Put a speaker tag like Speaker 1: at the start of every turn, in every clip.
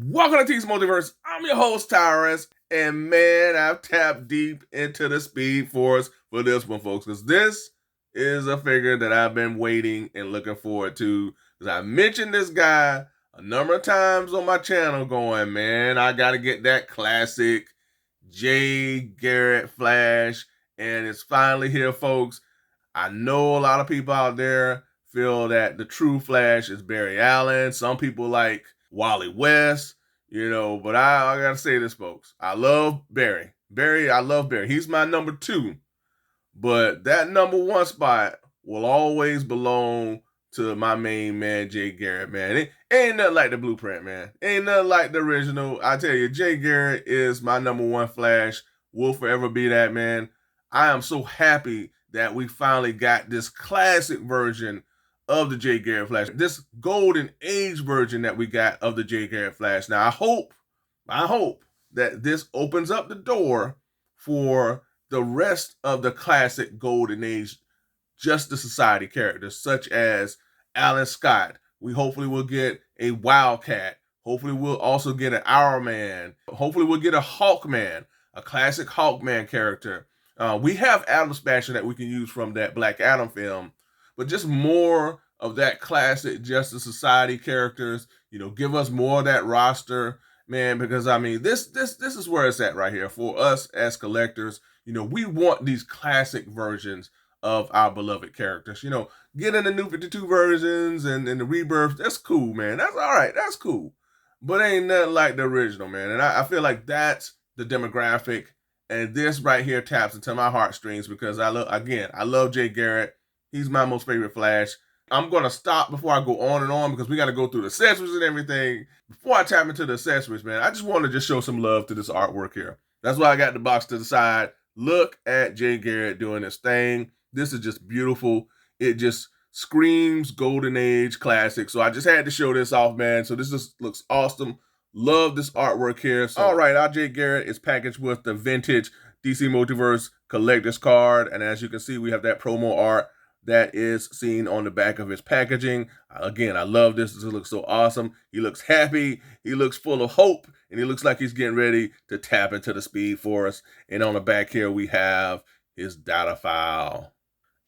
Speaker 1: Welcome to DC Multiverse. I'm your host, Tyrus, and man, I've tapped deep into the Speed Force for this one, folks, because this is a figure that I've been waiting and looking forward to. Because I mentioned this guy a number of times on my channel, going, man, I got to get that classic Jay Garrick Flash, and it's finally here, folks. I know a lot of people out there feel that the true Flash is Barry Allen. Some people like Wally West, but I gotta say this, folks. I love Barry. I love Barry. He's my number 2. But that number 1 spot will always belong to my main man, Jay Garrick, man. It ain't nothing like the blueprint, man. Ain't nothing like the original. I tell you, Jay Garrick is my number 1 Flash. Will forever be that, man. I am so happy that we finally got this classic version of the Jay Garrick Flash, this golden age version that we got of the Jay Garrick Flash. Now, I hope that this opens up the door for the rest of the classic golden age Justice Society characters, such as Alan Scott. We hopefully will get a Wildcat. Hopefully we'll also get an Hourman. Hopefully we'll get a Hawkman, a classic Hawkman character. We have Atom Smasher that we can use from that Black Adam film, but just more of that classic Justice Society characters. Give us more of that roster, man, because I mean, this is where it's at right here for us as collectors. We want these classic versions of our beloved characters. Getting the New 52 versions and the rebirths, that's cool, man. That's all right. That's cool. But ain't nothing like the original, man. And I feel like that's the demographic. And this right here taps into my heartstrings because I love Jay Garrick. He's my most favorite Flash. I'm going to stop before I go on and on because we got to go through the accessories and everything. Before I tap into the accessories, man, I just want to just show some love to this artwork here. That's why I got the box to the side. Look at Jay Garrick doing this thing. This is just beautiful. It just screams golden age classic. So I just had to show this off, man. So this just looks awesome. Love this artwork here. So, all right, our Jay Garrick is packaged with the vintage DC Multiverse collector's card. And as you can see, we have that promo art that is seen on the back of his packaging. Again, I love this. This looks so awesome. He looks happy. He looks full of hope. And he looks like he's getting ready to tap into the Speed Force. And on the back here, we have his data file.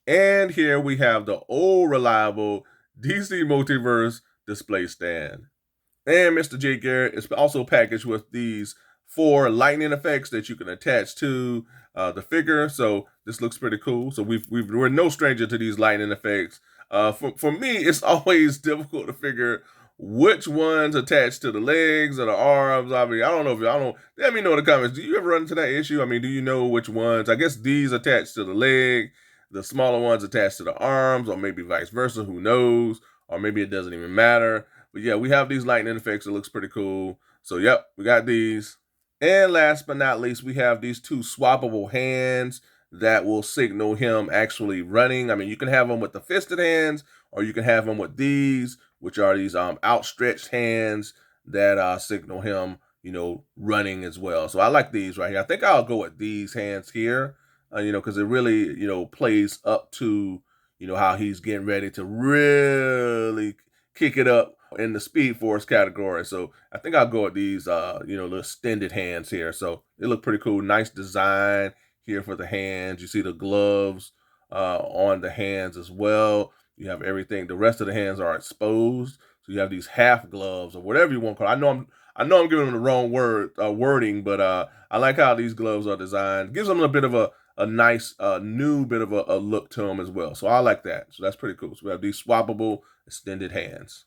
Speaker 1: And here we have the old reliable DC Multiverse display stand. And Mr. Jay Garrick is also packaged with these 4 lightning effects that you can attach to the figure. So this looks pretty cool. So we're no stranger to these lightning effects. For me, it's always difficult to figure which ones attach to the legs or the arms. I mean, I don't know. Let me know in the comments. Do you ever run into that issue? I mean, do you know which ones? I guess these attach to the leg, the smaller ones attach to the arms, or maybe vice versa. Who knows? Or maybe it doesn't even matter. But yeah, we have these lightning effects. It looks pretty cool. So yep, we got these. And last but not least, we have these 2 swappable hands that will signal him actually running. I mean, you can have them with the fisted hands, or you can have them with these, which are these outstretched hands that signal him, running as well. So I like these right here. I think I'll go with these hands here, because it really, plays up to, how he's getting ready to really kick it up in the Speed Force category. So I think I'll go with these, little extended hands here. So they look pretty cool. Nice design here for the hands. You see the gloves on the hands as well. You have everything. The rest of the hands are exposed. So you have these half gloves or whatever you want to call it. I know I'm giving them the wrong wording, but I like how these gloves are designed. Gives them a bit of a nice new bit of a look to them as well. So I like that. So that's pretty cool. So we have these swappable extended hands.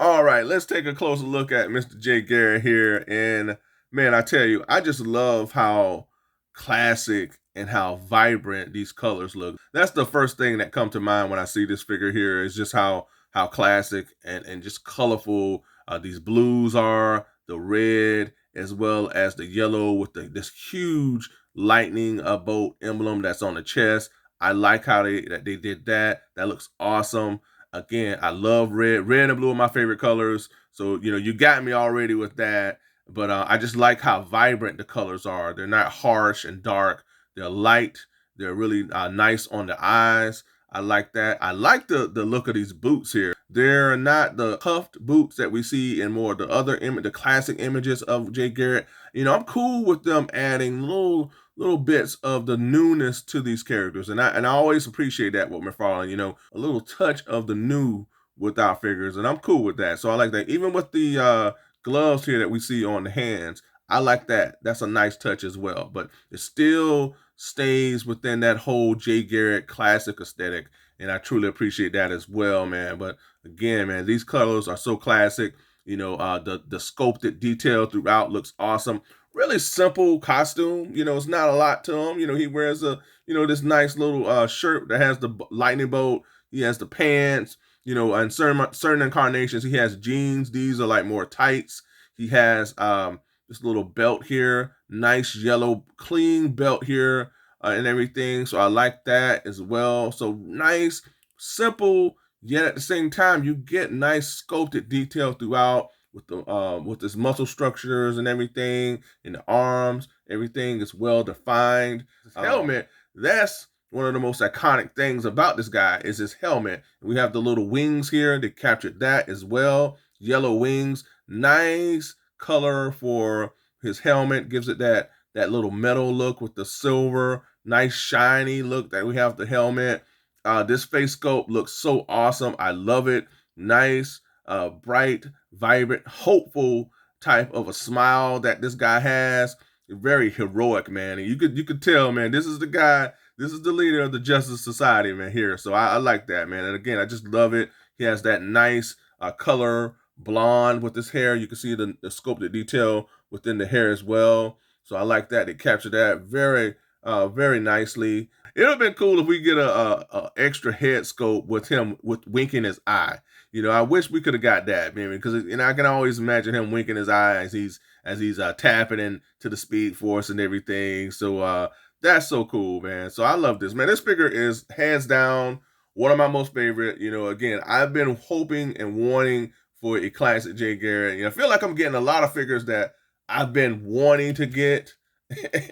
Speaker 1: All right, let's take a closer look at Mr. Jay Garrick here. And man, I tell you, I just love how classic and how vibrant these colors look. That's the first thing that comes to mind when I see this figure here, is just how classic and just colorful these blues are, the red as well as the yellow with this huge lightning bolt emblem that's on the chest. I like how they did that. That looks awesome. Again, I love red. Red and blue are my favorite colors. So, you got me already with that. But I just like how vibrant the colors are. They're not harsh and dark. They're light. They're really nice on the eyes. I like that. I like the look of these boots here. They're not the cuffed boots that we see in more of the classic images of Jay Garrick. I'm cool with them adding little bits of the newness to these characters, and I always appreciate that with McFarlane. A little touch of the new with our figures, and I'm cool with that. So I like that. Even with the gloves here that we see on the hands, I like that. That's a nice touch as well. But it still stays within that whole Jay Garrick classic aesthetic, and I truly appreciate that as well, man. But again, man, these colors are so classic. The sculpted detail throughout looks awesome. Really simple costume. It's not a lot to him. He wears this nice little shirt that has the lightning bolt. He has the pants. And certain incarnations, he has jeans. These are like more tights. He has this little belt here, nice yellow, clean belt here, and everything. So I like that as well. So nice, simple, yet at the same time, you get nice sculpted detail throughout with his muscle structures and everything, in the arms, everything is well defined. His helmet, that's one of the most iconic things about this guy is his helmet. We have the little wings here. They captured that as well. Yellow wings, nice color for his helmet, gives it that little metal look with the silver, nice shiny look that we have the helmet. This face sculpt looks so awesome. I love it. Nice, bright, vibrant, hopeful type of a smile that this guy has. Very heroic, man. And you could tell, man, this is the guy. This is the leader of the Justice Society, man, here. So I like that, man. And again, I just love it. He has that nice color, blonde with his hair. You can see the sculpted detail within the hair as well. So I like that. They captured that very, very nicely. It would have been cool if we get a extra head sculpt with him with winking his eye. I wish we could have got that, man, because I can always imagine him winking his eye as he's tapping into the Speed Force and everything. So that's so cool, man. So I love this, man. This figure is hands down one of my most favorite. Again, I've been hoping and wanting for a classic Jay Garrick. I feel like I'm getting a lot of figures that I've been wanting to get,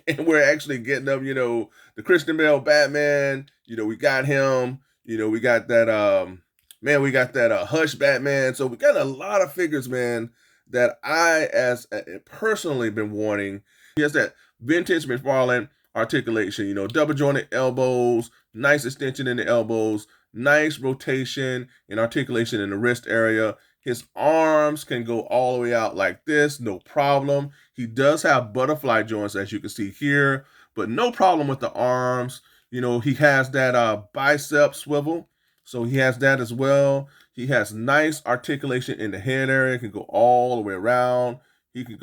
Speaker 1: and we're actually getting them. The Christian Bale Batman. We got him. We got that. We got that Hush Batman. So we got a lot of figures, man, that I personally been wanting. He has that vintage McFarlane articulation, double jointed elbows, nice extension in the elbows, nice rotation and articulation in the wrist area. His arms can go all the way out like this, no problem. He does have butterfly joints, as you can see here, but no problem with the arms. He has that bicep swivel, so he has that as well. He has nice articulation in the head area, can go all the way around. He can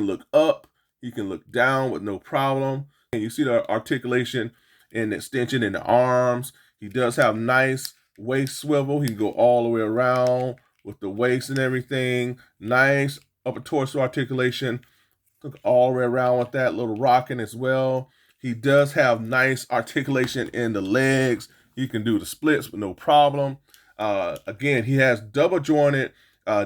Speaker 1: look up, he can look down with no problem. And you see the articulation and the extension in the arms. He does have nice waist swivel. He can go all the way around with the waist and everything. Nice upper torso articulation. Look all the way around with that little rocking as well. He does have nice articulation in the legs. He can do the splits with no problem. Again, he has double jointed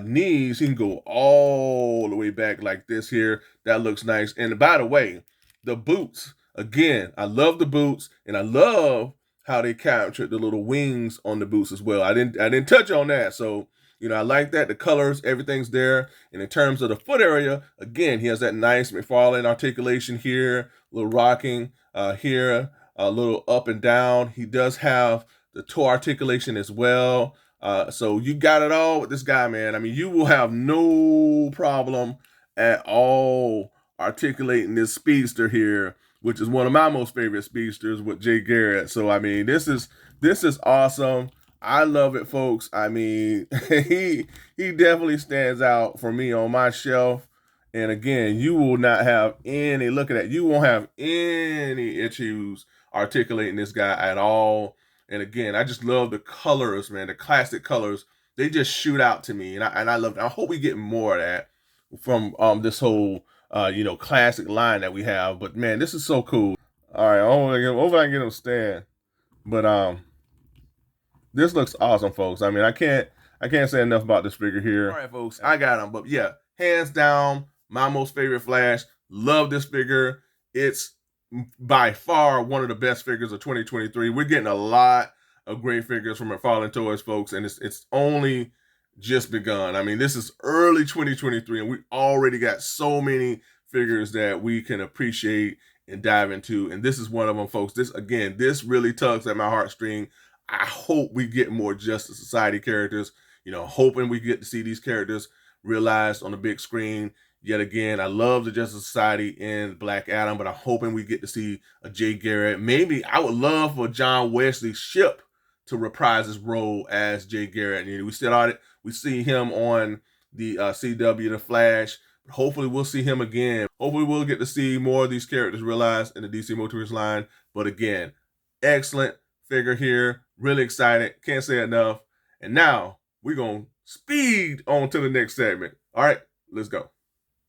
Speaker 1: knees. He can go all the way back like this here. That looks nice. And by the way, the boots, again, I love the boots, and I love how they captured the little wings on the boots as well. I didn't touch on that. So, I like that. The colors, everything's there. And in terms of the foot area, again, he has that nice McFarlane articulation here, a little rocking here, a little up and down. He does have the toe articulation as well. So you got it all with this guy, man. I mean, you will have no problem at all articulating this speedster here, which is one of my most favorite speedsters with Jay Garrick. So I mean, this is awesome. I love it, folks. I mean, he definitely stands out for me on my shelf. And again, you will not have any, look at that, you won't have any issues articulating this guy at all. And again, I just love the colors, man, the classic colors. They just shoot out to me, and I love it. I hope we get more of that from this whole classic line that we have. But man, this is so cool. All right, hopefully I can get him stand. But this looks awesome, folks. I mean, I can't say enough about this figure here. All right, folks, I got him. But yeah, hands down, my most favorite Flash. Love this figure. It's by far one of the best figures of 2023. We're getting a lot of great figures from McFarlane Toys, folks, and it's only just begun. I mean, this is early 2023, and we already got so many figures that we can appreciate and dive into, and this is one of them, folks. This really tugs at my heartstring. I hope we get more Justice Society characters, hoping we get to see these characters realized on the big screen. Yet again, I love the Justice Society in Black Adam, but I'm hoping we get to see a Jay Garrick. Maybe I would love for John Wesley Shipp to reprise his role as Jay Garrick. We see him on the CW The Flash. Hopefully we'll see him again. Hopefully we'll get to see more of these characters realized in the DC Multiverse line. But again, excellent figure here. Really excited. Can't say enough. And now we're going to speed on to the next segment. All right, let's go.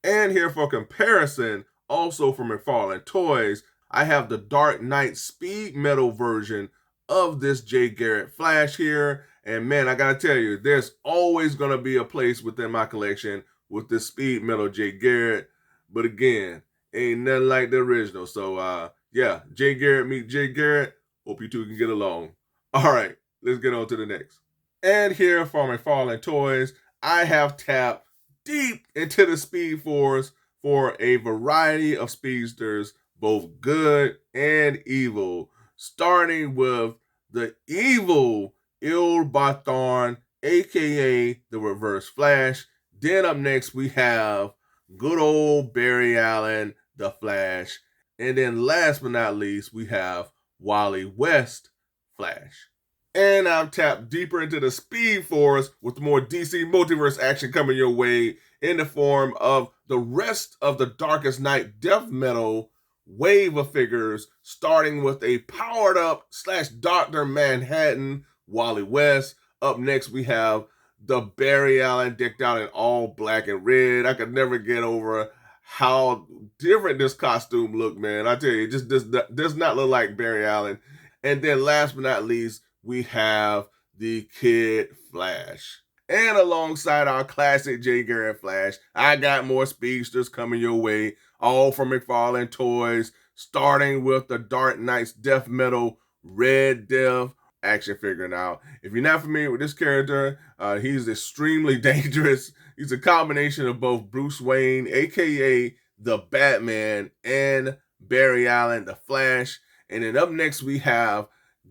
Speaker 1: And here for comparison, also from McFarlane Toys, I have the Dark Knight Speed Metal version of this Jay Garrick Flash here. And man, I gotta tell you, there's always gonna be a place within my collection with this Speed Metal Jay Garrick. But again, ain't nothing like the original. So yeah, Jay Garrick meet Jay Garrick. Hope you two can get along. All right, let's get on to the next. And here for McFarlane Toys, I have tapped deep into the Speed Force for a variety of speedsters, both good and evil, starting with the evil Il Barthorn, aka the Reverse Flash. Then up next we have good old Barry Allen, the Flash. And then last but not least, we have Wally West, Flash. And I've tapped deeper into the Speed Force with more DC Multiverse action coming your way in the form of the rest of the Darkest Night Death Metal wave of figures, starting with a powered up / Dr. Manhattan, Wally West. Up next, we have the Barry Allen decked out in all black and red. I could never get over how different this costume looked, man. I tell you, it just does not look like Barry Allen. And then last but not least, we have the Kid Flash. And alongside our classic Jay Garrick Flash, I got more speedsters coming your way, all from McFarlane Toys, starting with the Dark Knight's Death Metal Red Death action figure. Now, if you're not familiar with this character, he's extremely dangerous. He's a combination of both Bruce Wayne, aka the Batman, and Barry Allen, the Flash. And then up next, we have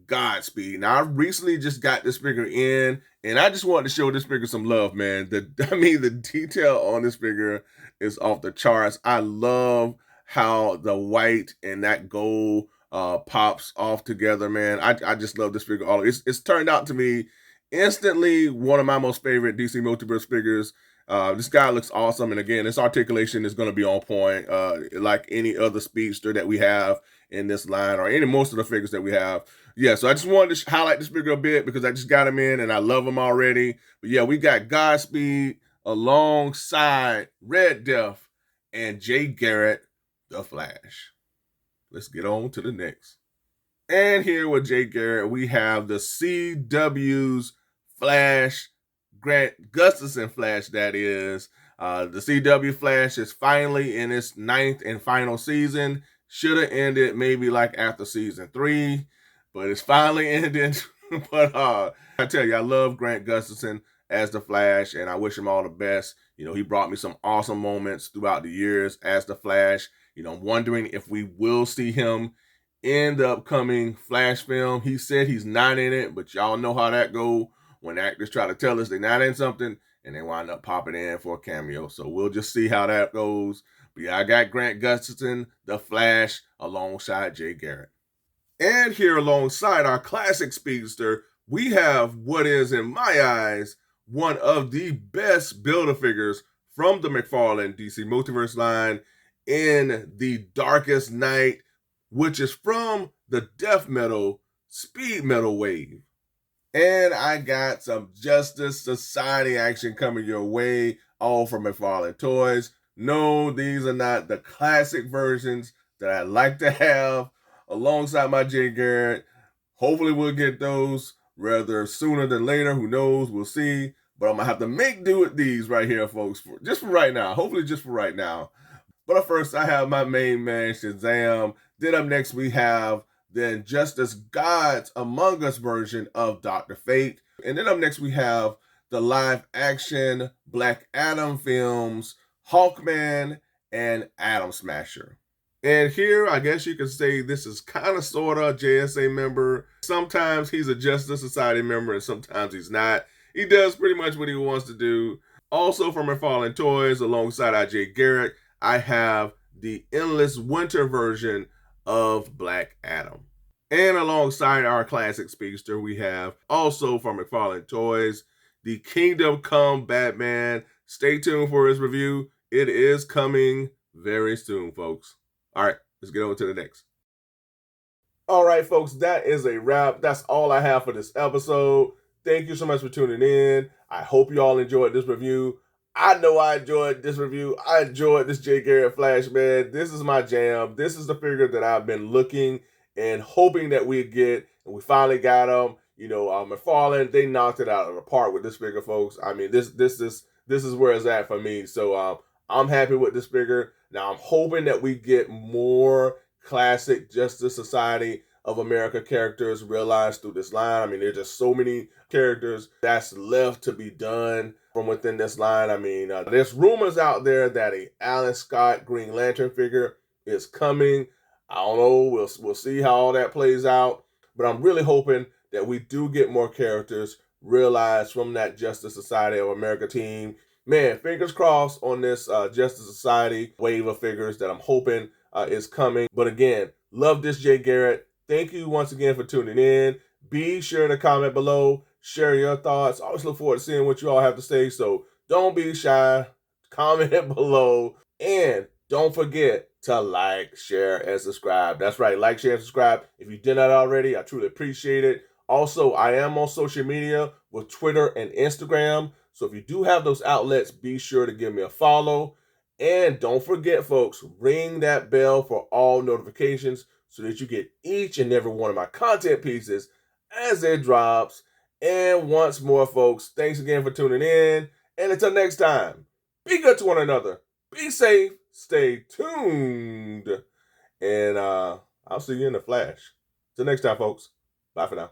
Speaker 1: Godspeed. Now, I recently just got this figure in, and I just wanted to show this figure some love, man. The detail on this figure is off the charts. I love how the white and that gold pops off together, man. I just love this figure. It's turned out to me instantly one of my most favorite DC Multiverse figures. This guy looks awesome, and again, this articulation is going to be on point, like any other speedster that we have in this line, or most of the figures that we have. Yeah, so I just wanted to highlight this figure a bit because I just got him in and I love him already. But yeah, we got Godspeed alongside Red Death and Jay Garrick, the Flash. Let's get on to the next. And here with Jay Garrick, we have the CW's Flash, Grant Gustafson Flash, that is. The CW Flash is finally in its 9th and final season. Should have ended maybe like after season 3, but it's finally ended. But I tell you, I love Grant Gustafson as the Flash, and I wish him all the best. He brought me some awesome moments throughout the years as the Flash. I'm wondering if we will see him in the upcoming Flash film. He said he's not in it, but y'all know how that go when actors try to tell us they're not in something and they wind up popping in for a cameo. So we'll just see how that goes. But yeah, I got Grant Gustafson, the Flash, alongside Jay Garrick. And here alongside our classic speedster, we have what is, in my eyes, one of the best Build-A-Figures from the McFarlane DC Multiverse line in the Darkest Night, which is from the Death Metal Speed Metal wave. And I got some Justice Society action coming your way, all from McFarlane Toys. No, these are not the classic versions that I like to have alongside my Jay Garrick. Hopefully we'll get those rather sooner than later. Who knows? We'll see. But I'm going to have to make do with these right here, folks, just for right now. Hopefully just for right now. But up first, I have my main man, Shazam. Then up next, we have the Injustice Gods Among Us version of Dr. Fate. And then up next we have the live action Black Adam films, Hawkman and Atom Smasher. And here, I guess you could say this is kind of sort of a JSA member. Sometimes he's a Justice Society member and sometimes he's not. He does pretty much what he wants to do. Also from McFarlane Toys, alongside Jay Garrick, I have the Endless Winter version of Black Adam. And alongside our classic speedster, we have also from McFarlane Toys, the Kingdom Come Batman. Stay tuned for his review. It is coming very soon, folks. All right, let's get on to the next. All right, folks, that is a wrap. That's all I have for this episode. Thank you so much for tuning in. I hope you all enjoyed this review. I know I enjoyed this review. I enjoyed this Jay Garrick Flash, man. This is my jam. This is the figure that I've been looking and hoping that we get, and we finally got him. You know, McFarlane, they knocked it out of the park with this figure, folks. I mean, this is where it's at for me. So I'm happy with this figure. Now I'm hoping that we get more classic Justice Society of America characters realized through this line. I mean, there's just so many characters that's left to be done from within this line. I mean, there's rumors out there that a Alan Scott Green Lantern figure is coming. I don't know. We'll see how all that plays out. But I'm really hoping that we do get more characters realized from that Justice Society of America team. Man, fingers crossed on this Justice Society wave of figures that I'm hoping is coming. But again, love this Jay Garrick. Thank you once again for tuning in. Be sure to comment below, share your thoughts. I always look forward to seeing what you all have to say. So don't be shy. Comment below. And don't forget to like, share, and subscribe. That's right. Like, share, and subscribe. If you did not already, I truly appreciate it. Also, I am on social media with Twitter and Instagram. So if you do have those outlets, be sure to give me a follow. And don't forget, folks, ring that bell for all notifications so that you get each and every one of my content pieces as it drops. And once more, folks, thanks again for tuning in. And until next time, be good to one another. Be safe. Stay tuned. And I'll see you in the flash. Till next time, folks. Bye for now.